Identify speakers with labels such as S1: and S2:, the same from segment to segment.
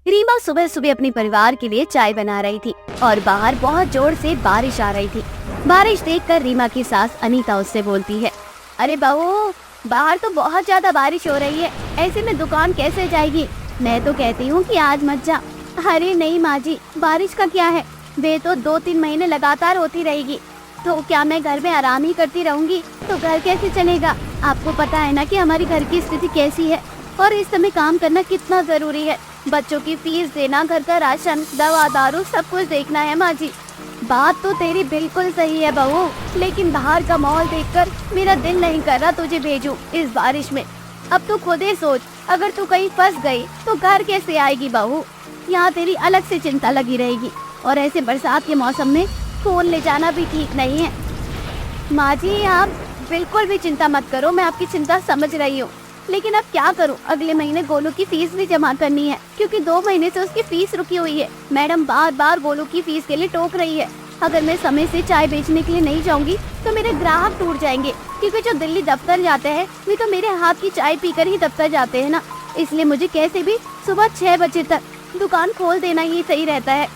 S1: रीमा सुबह सुबह अपने परिवार के लिए चाय बना रही थी और बाहर बहुत जोर से बारिश आ रही थी। बारिश देखकर रीमा की सास अनीता उससे बोलती है, अरे बहू, बाहर तो बहुत ज्यादा बारिश हो रही है, ऐसे में दुकान कैसे जाएगी? मैं तो कहती हूँ कि आज मत जा। अरे नहीं माँ जी, बारिश का क्या है, वे तो 2-3 महीने लगातार होती रहेगी, तो क्या मैं घर में आराम ही करती रहूंगी? तो घर कैसे चलेगा? आपको पता है ना कि हमारी घर की स्थिति कैसी है और इस समय काम करना कितना जरूरी है। बच्चों की फीस देना, घर का राशन, दवा दारू सब कुछ देखना है माँ जी। बात तो तेरी बिल्कुल सही है बहू, लेकिन बाहर का माहौल देखकर मेरा दिल नहीं कर रहा तुझे भेजूं इस बारिश में। अब तू खुद ही सोच, अगर तू कहीं फंस गई तो घर कैसे आएगी बहू? यहाँ तेरी अलग से चिंता लगी रहेगी और ऐसे बरसात के मौसम में फोन ले जाना भी ठीक नहीं है। माँ जी आप बिल्कुल भी चिंता मत करो, मैं आपकी चिंता समझ रही हूँ, लेकिन अब क्या करूँ? अगले महीने गोलू की फीस भी जमा करनी है, क्योंकि 2 महीने से उसकी फीस रुकी हुई है। मैडम बार बार गोलू की फीस के लिए टोक रही है। अगर मैं समय से चाय बेचने के लिए नहीं जाऊंगी तो मेरे ग्राहक टूट जाएंगे, क्योंकि जो दिल्ली दफ्तर जाते हैं वे तो मेरे हाथ की चाय पीकर ही दफ्तर जाते हैं ना। इसलिए मुझे कैसे भी सुबह 6 बजे तक दुकान खोल देना ही सही रहता है।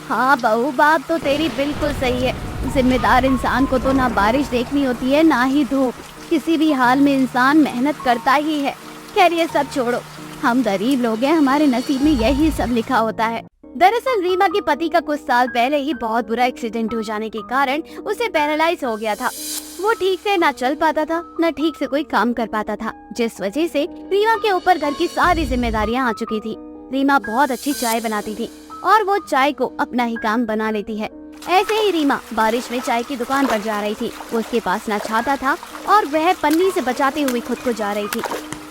S1: हाँ बहू, बात तो तेरी बिल्कुल सही है। जिम्मेदार इंसान को तो ना बारिश देखनी होती है ना ही धूप, किसी भी हाल में इंसान मेहनत करता ही है। खैर ये सब छोड़ो, हम गरीब लोग हैं, हमारे नसीब में यही सब लिखा होता है। दरअसल रीमा के पति का कुछ साल पहले ही बहुत बुरा एक्सीडेंट हो जाने के कारण उसे पैरालाइज हो गया था। वो ठीक से ना चल पाता था, न ठीक से कोई काम कर पाता था, जिस वजह से रीमा के ऊपर घर की सारी जिम्मेदारियां आ चुकी थी। रीमा बहुत अच्छी चाय बनाती थी और वो चाय को अपना ही काम बना लेती है। ऐसे ही रीमा बारिश में चाय की दुकान पर जा रही थी। उसके पास ना छाता था और वह पन्नी से बचाते हुए खुद को जा रही थी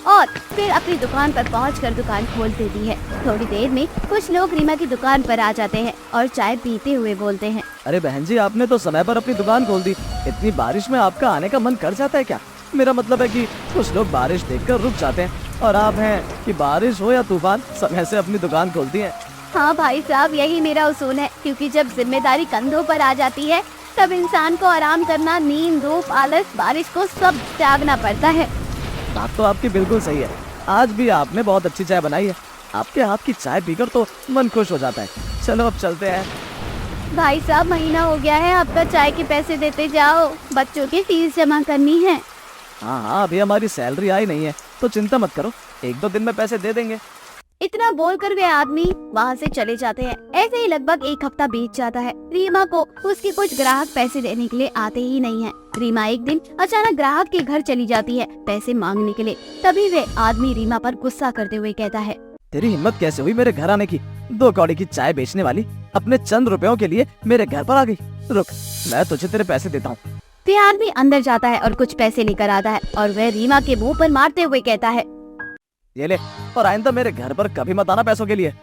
S1: और फिर अपनी दुकान पर पहुंचकर दुकान खोल देती है। थोड़ी देर में कुछ लोग रीमा की दुकान पर आ जाते हैं और चाय पीते हुए बोलते हैं,
S2: अरे बहन जी, आपने तो समय पर अपनी दुकान खोल दी। इतनी बारिश में आपका आने का मन कर जाता है क्या? मेरा मतलब है कि कुछ लोग बारिश देखकर रुक जाते हैं और आप हैं कि बारिश हो या तूफान समय से अपनी दुकान खोलती हैं।
S1: हाँ भाई साहब, यही मेरा उसूल है, क्योंकि जब जिम्मेदारी कंधों पर आ जाती है तब इंसान को आराम करना, नींद, धूप, आलस, बारिश को सब त्यागना पड़ता है।
S2: बात तो आपकी बिल्कुल सही है। आज भी आपने बहुत अच्छी चाय बनाई है। आपके हाथ की चाय पीकर तो मन खुश हो जाता है। चलो अब चलते हैं।
S1: भाई साहब, महीना हो गया है, आपका चाय के पैसे देते जाओ, बच्चों की फीस जमा करनी है।
S2: हाँ, अभी हमारी सैलरी आई नहीं है, तो चिंता मत करो, 1-2 दिन में पैसे दे देंगे।
S1: इतना बोलकर वे आदमी वहाँ से चले जाते हैं। ऐसे ही लगभग 1 हफ्ता बीत जाता है। रीमा को उसके कुछ ग्राहक पैसे देने के लिए आते ही नहीं है। रीमा एक दिन अचानक ग्राहक के घर चली जाती है पैसे मांगने के लिए। तभी वे आदमी रीमा पर गुस्सा करते हुए कहता है,
S2: तेरी हिम्मत कैसे हुई मेरे घर आने की? 2 कौड़ी की चाय बेचने वाली अपने चंद रुपयों के लिए मेरे घर पर आ गई। रुक, मैं तुझे तेरे पैसे देता हूँ।
S1: फिर आदमी अंदर जाता है और कुछ पैसे लेकर आता है और वह रीमा के मुँह पर मारते हुए कहता है,
S2: ये ले, और आइंदा मेरे घर पर कभी मत आना पैसों के लिए।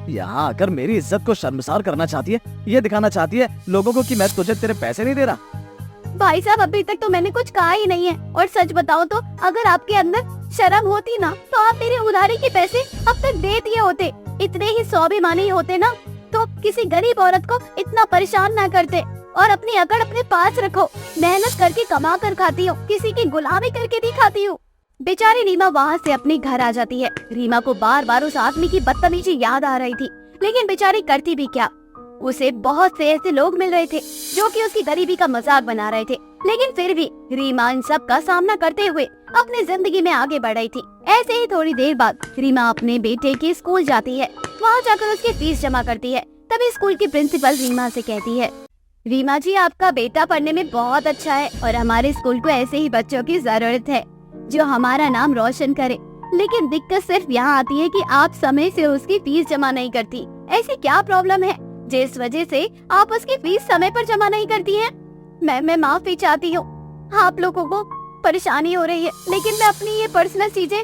S2: यहाँ आकर मेरी इज्जत को शर्मसार करना चाहती है, ये दिखाना चाहती है लोगों को कि मैं तुझे तेरे पैसे नहीं दे रहा।
S1: भाई साहब, अभी तक तो मैंने कुछ कहा ही नहीं है, और सच बताओ तो अगर आपके अंदर शर्म होती ना तो आप मेरे उधारी के पैसे अब तक दे दिए होते। इतने ही स्वाभिमानी होते ना तो किसी गरीब औरत को इतना परेशान ना करते और अपनी अकड़ अपने पास रखो। मेहनत करके कमा कर खाती हूँ, किसी की गुलामी करके नहीं खाती हूँ। बेचारी रीमा वहाँ से अपने घर आ जाती है। रीमा को बार बार उस आदमी की बदतमीजी याद आ रही थी, लेकिन बेचारी करती भी क्या। उसे बहुत से ऐसे लोग मिल रहे थे जो कि उसकी गरीबी का मजाक बना रहे थे, लेकिन फिर भी रीमा इन सब का सामना करते हुए अपनी जिंदगी में आगे बढ़ रही थी। ऐसे ही थोड़ी देर बाद रीमा अपने बेटे के स्कूल जाती है। वहाँ जाकर उसकी फीस जमा करती है। तभी स्कूल की प्रिंसिपल रीमा से कहती है, रीमा जी, आपका बेटा पढ़ने में बहुत अच्छा है और हमारे स्कूल को ऐसे ही बच्चों की जरूरत है जो हमारा नाम रोशन करे। लेकिन दिक्कत सिर्फ यहाँ आती है कि आप समय से उसकी फीस जमा नहीं करती। ऐसी क्या प्रॉब्लम है जिस वजह से आप उसकी फीस समय पर जमा नहीं करती हैं? मैं माफी चाहती हूँ, आप लोगों को परेशानी हो रही है, लेकिन मैं अपनी ये पर्सनल चीजें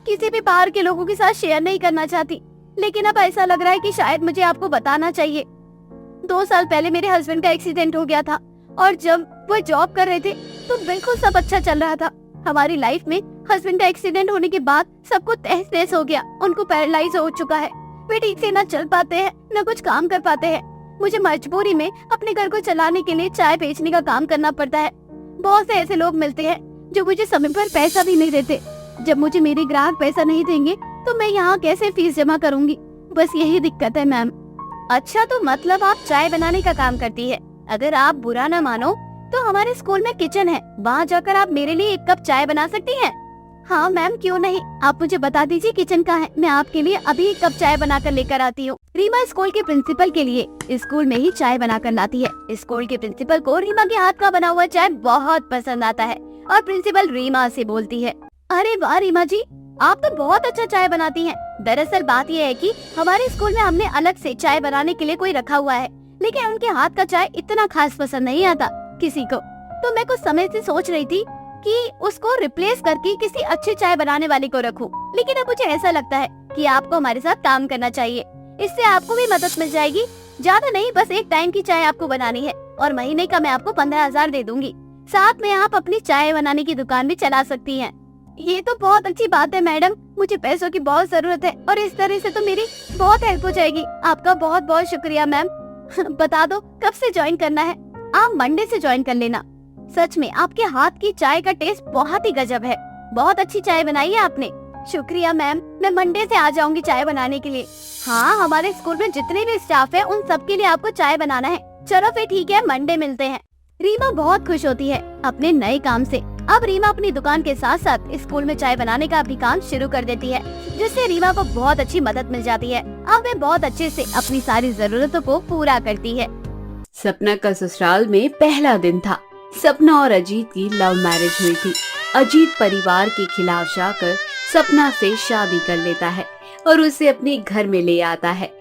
S1: किसी भी बाहर के लोगों के साथ शेयर नहीं करना चाहती। लेकिन अब ऐसा लग रहा है कि शायद मुझे आपको बताना चाहिए। 2 साल पहले मेरे हस्बैंड का एक्सीडेंट हो गया था और जब वो जॉब कर रहे थे तो बिल्कुल सब अच्छा चल रहा था। हमारी लाइफ में हस्बैंड का एक्सीडेंट होने के बाद सब कुछ तहस नहस हो गया। उनको पैरालाइज हो चुका है, वे ठीक से न चल पाते हैं, न कुछ काम कर पाते हैं। मुझे मजबूरी में अपने घर को चलाने के लिए चाय बेचने का काम करना पड़ता है। बहुत से ऐसे लोग मिलते हैं जो मुझे समय पर पैसा भी नहीं देते। जब मुझे मेरे ग्राहक पैसा नहीं देंगे तो मैं यहाँ कैसे फीस जमा करूंगी? बस यही दिक्कत है मैम। अच्छा, तो मतलब आप चाय बनाने का काम करती है। अगर आप बुरा न मानो तो हमारे स्कूल में किचन है, वहाँ जाकर आप मेरे लिए 1 कप चाय बना सकती हैं। हाँ मैम, क्यों नहीं, आप मुझे बता दीजिए किचन कहाँ है, मैं आपके लिए अभी 1 कप चाय बनाकर लेकर आती हूँ। रीमा स्कूल के प्रिंसिपल के लिए स्कूल में ही चाय बनाकर लाती है। स्कूल के प्रिंसिपल को रीमा के हाथ का बना हुआ चाय बहुत पसंद आता है और प्रिंसिपल रीमा से बोलती है, अरे वाह रीमा जी, आप तो बहुत अच्छा चाय बनाती हैं। दरअसल बात यह है कि हमारे स्कूल में हमने अलग से चाय बनाने के लिए कोई रखा हुआ है, लेकिन उनके हाथ का चाय इतना खास पसंद नहीं आता किसी को। तो मैं कुछ समय से सोच रही थी कि उसको रिप्लेस करके किसी अच्छे चाय बनाने वाले को रखूं। लेकिन अब मुझे ऐसा लगता है कि आपको हमारे साथ काम करना चाहिए, इससे आपको भी मदद मिल जाएगी। ज्यादा नहीं, बस 1 टाइम की चाय आपको बनानी है और महीने का मैं आपको 15,000 दे दूंगी। साथ में आप अपनी चाय बनाने की दुकान भी चला सकती हैं। ये तो बहुत अच्छी बात है मैडम, मुझे पैसों की बहुत जरूरत है और इस तरह से तो मेरी बहुत हेल्प हो जाएगी। आपका बहुत बहुत शुक्रिया मैम। बता दो कब से ज्वाइन करना है? आप मंडे से ज्वाइन कर लेना। सच में आपके हाथ की चाय का टेस्ट बहुत ही गजब है, बहुत अच्छी चाय बनाई है आपने। शुक्रिया मैम, मैं मंडे से आ जाऊंगी चाय बनाने के लिए। हाँ, हमारे स्कूल में जितने भी स्टाफ है उन सबके लिए आपको चाय बनाना है। चलो फिर ठीक है, मंडे मिलते हैं। रीमा बहुत खुश होती है अपने नए काम से। अब रीमा अपनी दुकान के साथ साथ स्कूल में चाय बनाने का भी काम शुरू कर देती है, जिससे रीमा को बहुत अच्छी मदद मिल जाती है। अब वे बहुत अच्छे से अपनी सारी जरूरतों को पूरा करती है।
S3: सपना का ससुराल में पहला दिन था। सपना और अजीत की लव मैरिज हुई थी। अजीत परिवार के खिलाफ जाकर सपना से शादी कर लेता है और उसे अपने घर में ले आता है।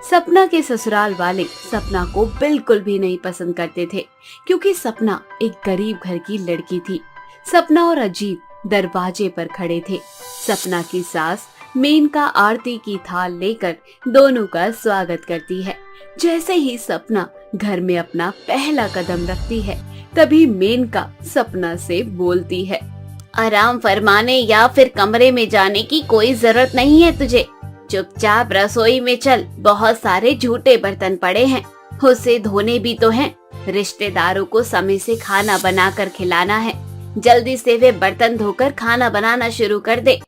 S3: सपना के ससुराल वाले सपना को बिल्कुल भी नहीं पसंद करते थे, क्योंकि सपना एक गरीब घर की लड़की थी। सपना और अजीत दरवाजे पर खड़े थे। सपना की सास मेनका आरती की थाल लेकर दोनों का स्वागत करती है। जैसे ही सपना घर में अपना पहला कदम रखती है, तभी मेनका सपना से बोलती है, आराम फरमाने या फिर कमरे में जाने की कोई जरूरत नहीं है तुझे। चुपचाप रसोई में चल, बहुत सारे झूठे बर्तन पड़े हैं, उसे धोने भी तो हैं। रिश्तेदारों को समय से खाना बनाकर खिलाना है, जल्दी से वे बर्तन धोकर खाना बनाना शुरू कर दे।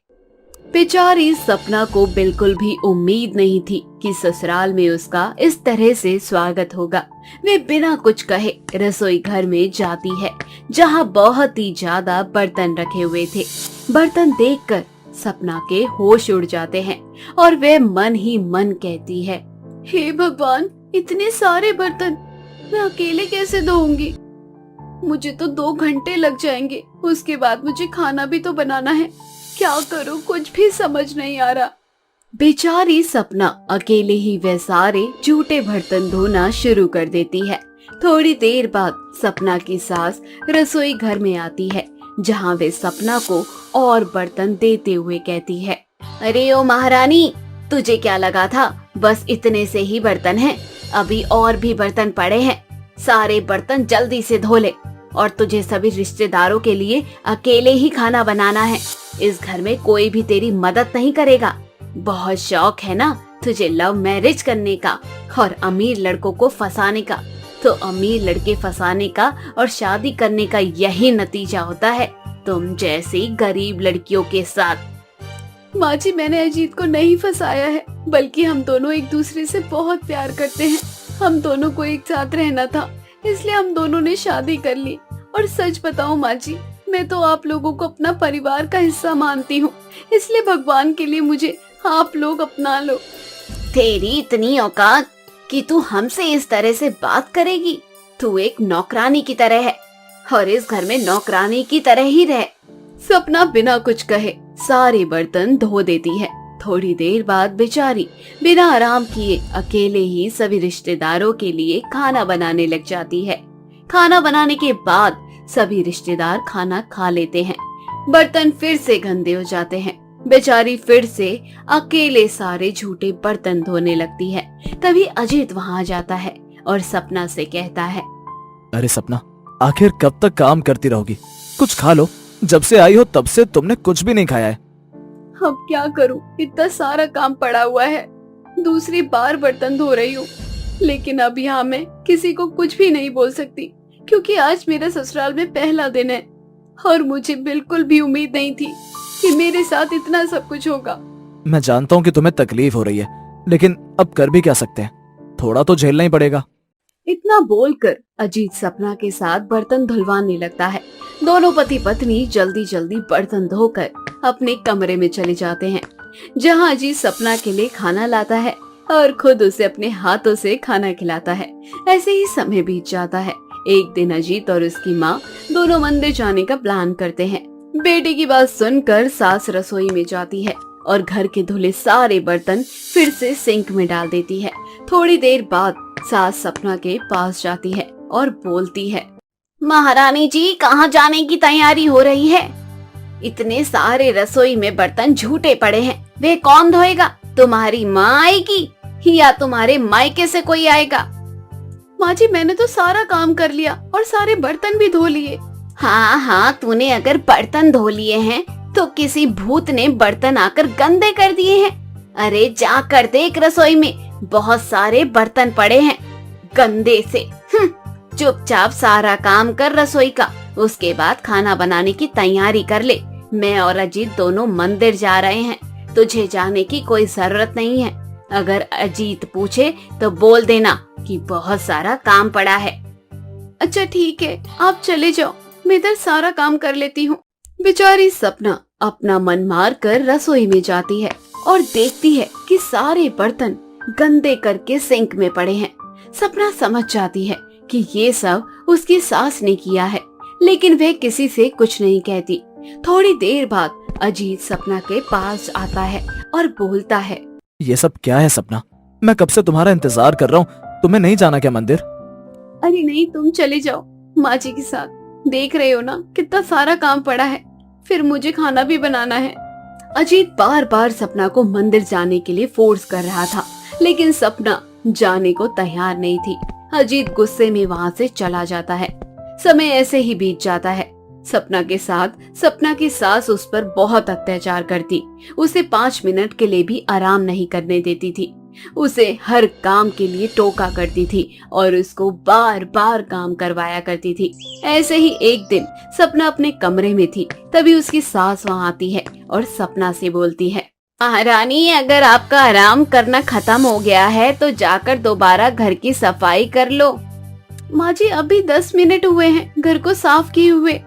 S3: बेचारी सपना को बिल्कुल भी उम्मीद नहीं थी कि ससुराल में उसका इस तरह से स्वागत होगा। वे बिना कुछ कहे रसोई घर में जाती है, जहां बहुत ही ज्यादा बर्तन रखे हुए थे। बर्तन देखकर सपना के होश उड़ जाते हैं और वे मन ही मन कहती है, हे भगवान, इतने सारे बर्तन मैं अकेले कैसे धोऊंगी? मुझे तो 2 घंटे लग जाएंगे, उसके बाद मुझे खाना भी तो बनाना है। क्या करूं, कुछ भी समझ नहीं आ रहा। बेचारी सपना अकेले ही वे सारे झूठे बर्तन धोना शुरू कर देती है। थोड़ी देर बाद सपना की सास रसोई घर में आती है, जहां वे सपना को और बर्तन देते हुए कहती है, अरे ओ महारानी, तुझे क्या लगा था बस इतने से ही बर्तन हैं? अभी और भी बर्तन पड़े हैं, सारे बर्तन जल्दी से धो ले। और तुझे सभी रिश्तेदारों के लिए अकेले ही खाना बनाना है। इस घर में कोई भी तेरी मदद नहीं करेगा। बहुत शौक है ना तुझे लव मैरिज करने का और अमीर लड़कों को फंसाने का, तो अमीर लड़के फंसाने का और शादी करने का यही नतीजा होता है तुम जैसी गरीब लड़कियों के साथ। माँ जी, मैंने अजीत को नहीं फंसाया है, बल्कि हम दोनों एक दूसरे से बहुत प्यार करते हैं। हम दोनों को एक साथ रहना था, इसलिए हम दोनों ने शादी कर ली। और सच बताऊं माँ जी, मैं तो आप लोगों को अपना परिवार का हिस्सा मानती हूँ, इसलिए भगवान के लिए मुझे आप लोग अपना लो। तेरी इतनी औकात कि तू हमसे इस तरह से बात करेगी? तू एक नौकरानी की तरह है और इस घर में नौकरानी की तरह ही रहे। सपना बिना कुछ कहे सारे बर्तन धो देती है। थोड़ी देर बाद बेचारी बिना आराम किए अकेले ही सभी रिश्तेदारों के लिए खाना बनाने लग जाती है। खाना बनाने के बाद सभी रिश्तेदार खाना खा लेते हैं। बर्तन फिर से गंदे हो जाते हैं। बेचारी फिर से अकेले सारे झूठे बर्तन धोने लगती है। तभी अजीत वहाँ जाता है और सपना से कहता है,
S2: अरे सपना, आखिर कब तक काम करती रहोगी? कुछ खा लो, जब से आई हो तब से तुमने कुछ भी नहीं खाया है।
S3: अब क्या करूं, इतना सारा काम पड़ा हुआ है, दूसरी बार बर्तन धो रही हूँ। लेकिन अब यहाँ मैं किसी को कुछ भी नहीं बोल सकती, क्योंकि आज मेरे ससुराल में पहला दिन है और मुझे बिल्कुल भी उम्मीद नहीं थी कि मेरे साथ इतना सब कुछ होगा।
S2: मैं जानता हूँ कि तुम्हें तकलीफ हो रही है, लेकिन अब कर भी क्या सकते हैं, थोड़ा तो झेलना ही पड़ेगा।
S3: इतना बोलकर अजीत सपना के साथ बर्तन धुलवाने लगता है। दोनों पति पत्नी जल्दी जल्दी बर्तन धोकर अपने कमरे में चले जाते हैं, जहां अजीत सपना के लिए खाना लाता है और खुद उसे अपने हाथों से खाना खिलाता है। ऐसे ही समय बीत जाता है। एक दिन अजीत और उसकी माँ दोनों मंदिर जाने का प्लान करते हैं। बेटे की बात सुनकर सास रसोई में जाती है और घर के धुले सारे बर्तन फिर से सिंक में डाल देती है। थोड़ी देर बाद सास सपना के पास जाती है और बोलती है, महारानी जी, कहाँ जाने की तैयारी हो रही है? इतने सारे रसोई में बर्तन झूठे पड़े हैं, वे कौन धोएगा? तुम्हारी माँ आएगी या तुम्हारे मायके से कोई आएगा? माँ जी, मैंने तो सारा काम कर लिया और सारे बर्तन भी धो लिए। हाँ हाँ, तूने अगर बर्तन धो लिए हैं तो किसी भूत ने बर्तन आकर गंदे कर दिए हैं। अरे जाकर देख, रसोई में बहुत सारे बर्तन पड़े हैं गंदे से। चुपचाप सारा काम कर रसोई का, उसके बाद खाना बनाने की तैयारी कर ले। मैं और अजीत दोनों मंदिर जा रहे हैं, तुझे जाने की कोई जरूरत नहीं है। अगर अजीत पूछे तो बोल देना कि बहुत सारा काम पड़ा है। अच्छा ठीक है, आप चले जाओ, मैं इधर सारा काम कर लेती हूँ। बेचारी सपना अपना मन मार कर रसोई में जाती है और देखती है कि सारे बर्तन गंदे करके सिंक में पड़े हैं। सपना समझ जाती है कि ये सब उसकी सास ने किया है, लेकिन वह किसी से कुछ नहीं कहती। थोड़ी देर बाद अजीत सपना के पास आता है और बोलता है,
S2: ये सब क्या है सपना? मैं कब से तुम्हारा इंतजार कर रहा हूँ, तुम्हें नहीं जाना क्या मंदिर?
S3: अरे नहीं, तुम चले जाओ माँ जी के साथ। देख रहे हो ना कितना सारा काम पड़ा है, फिर मुझे खाना भी बनाना है। अजीत बार बार सपना को मंदिर जाने के लिए फोर्स कर रहा था, लेकिन सपना जाने को तैयार नहीं थी। अजीत गुस्से में वहाँ से चला जाता है। समय ऐसे ही बीत जाता है। सपना के साथ सपना की सास उस पर बहुत अत्याचार करती, उसे 5 मिनट के लिए भी आराम नहीं करने देती थी। उसे हर काम के लिए टोका करती थी और उसको बार बार काम करवाया करती थी। ऐसे ही एक दिन सपना अपने कमरे में थी, तभी उसकी सास वहाँ आती है और सपना से बोलती है, महारानी, अगर आपका आराम करना खत्म हो गया है तो जाकर दोबारा घर की सफाई कर लो। माँ जी, अभी 10 मिनट हुए हैं घर को साफ किए हुए,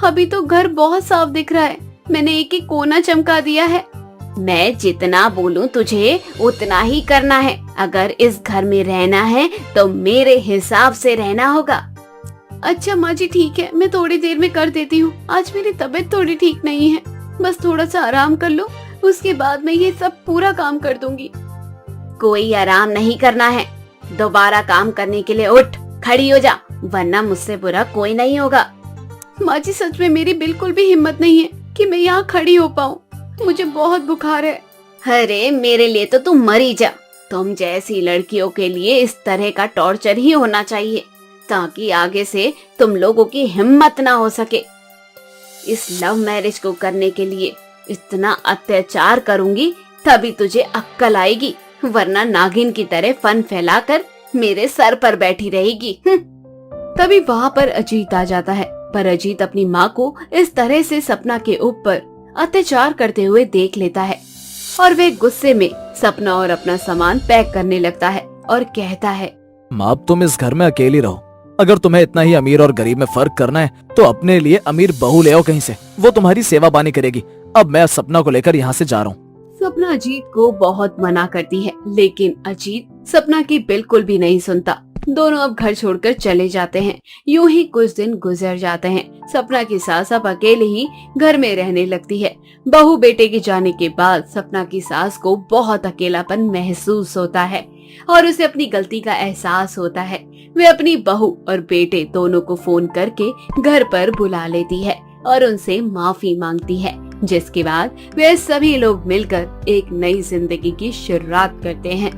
S3: अभी तो घर बहुत साफ दिख रहा है। मैंने एक एक कोना चमका दिया है। मैं जितना बोलूं तुझे उतना ही करना है। अगर इस घर में रहना है तो मेरे हिसाब से रहना होगा। अच्छा माँ जी ठीक है, मैं थोड़ी देर में कर देती हूँ। आज मेरी तबीयत थोड़ी ठीक नहीं है, बस थोड़ा सा आराम कर लो, उसके बाद मैं ये सब पूरा काम कर दूंगी। कोई आराम नहीं करना है, दोबारा काम करने के लिए उठ खड़ी हो जा, वरना मुझसे बुरा कोई नहीं होगा। माँ जी सच में मेरी बिल्कुल भी हिम्मत नहीं है कि मैं यहाँ खड़ी हो पाऊँ, मुझे बहुत बुखार है। अरे मेरे लिए तो तुम मरी जा। तुम जैसी लड़कियों के लिए इस तरह का टॉर्चर ही होना चाहिए, ताकि आगे से तुम लोगों की हिम्मत ना हो सके। इस लव मैरिज को करने के लिए इतना अत्याचार करूंगी तभी तुझे अक्कल आएगी, वरना नागिन की तरह फन फैलाकर मेरे सर पर बैठी रहेगी। तभी वहाँ पर अजीत आ जाता है, पर अजीत अपनी माँ को इस तरह से सपना के ऊपर अत्याचार करते हुए देख लेता है और वे गुस्से में सपना और अपना सामान पैक करने लगता है और कहता है,
S2: माँ, अब तुम इस घर में अकेली रहो। अगर तुम्हें इतना ही अमीर और गरीब में फर्क करना है तो अपने लिए अमीर बहू ले आओ कहीं से, वो तुम्हारी सेवा पानी करेगी। अब मैं सपना को लेकर यहाँ से जा रहा हूँ।
S3: सपना अजीत को बहुत मना करती है, लेकिन अजीत सपना की बिल्कुल भी नहीं सुनता। दोनों अब घर छोड़कर चले जाते हैं। यूं ही कुछ दिन गुजर जाते हैं। सपना की सास अब अकेले ही घर में रहने लगती है। बहू बेटे के जाने के बाद सपना की सास को बहुत अकेलापन महसूस होता है और उसे अपनी गलती का एहसास होता है। वे अपनी बहू और बेटे दोनों को फोन करके घर पर बुला लेती है और उनसे माफी मांगती है, जिसके बाद वे सभी लोग मिलकर एक नई जिंदगी की शुरुआत करते हैं।